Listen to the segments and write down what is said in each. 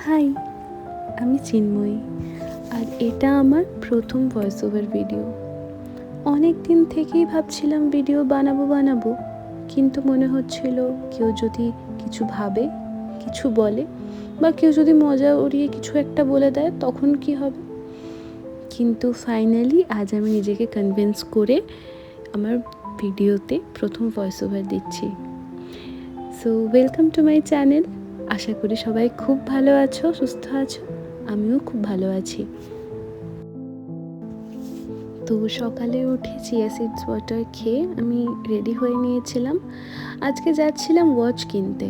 High, আমি চিন্ময়ী, আর এটা আমার প্রথম ভয়েস ওভার ভিডিও। অনেক দিন থেকেই ভাবছিলাম ভিডিও বানাবো, কিন্তু মনে হচ্ছিল কেউ যদি কিছু ভাবে, কিছু বলে, বা কেউ যদি মজা উড়িয়ে কিছু একটা বলে দেয় তখন কি হবে। কিন্তু ফাইনালি আজ আমি নিজেকে কনভিন্স করে আমার ভিডিওতে প্রথম ভয়েস ওভার দিচ্ছি। So welcome to my channel. আশা করি সবাই খুব ভালো আছো, সুস্থ আছো। আমিও খুব ভালো আছি। তো সকালে উঠে চিয়া সিডস ওয়াটার খেয়ে আমি রেডি হয়ে নিয়েছিলাম। আজকে যাচ্ছিলাম ওয়াচ কিনতে।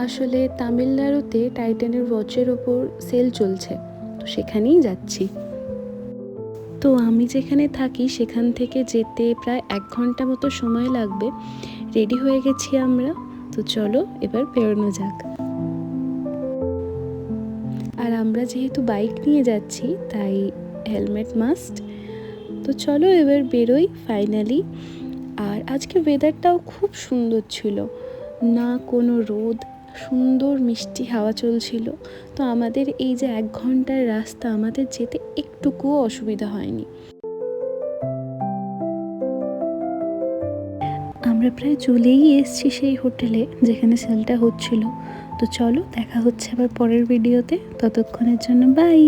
আসলে তামিলনাড়ুতে টাইটানের ওয়াচের ওপর সেল চলছে, তো সেখানেই যাচ্ছি। তো আমি যেখানে থাকি সেখান থেকে যেতে প্রায় 1 ঘন্টা মতো সময় লাগবে। রেডি হয়ে গেছি আমরা, তো চলো এবার বেরোনো যাক। আর আমরা যেহেতু বাইক নিয়ে যাচ্ছি তাই হেলমেট মাস্ট। তো চলো এবার বেরোই ফাইনালি। আর আজকে ওয়েদারটাও খুব সুন্দর ছিল, না কোনো রোদ, সুন্দর মিষ্টি হাওয়া চলছিল। তো আমাদের এই যে 1 ঘন্টার রাস্তা, আমাদের যেতে একটুকুও অসুবিধা হয়নি। আমরা প্রায় চলেই এসেছি সেই হোটেলে যেখানে সেলটা হচ্ছিল। তো চলো দেখা হচ্ছে আবার পরের ভিডিওতে। ততক্ষণের জন্য বাই।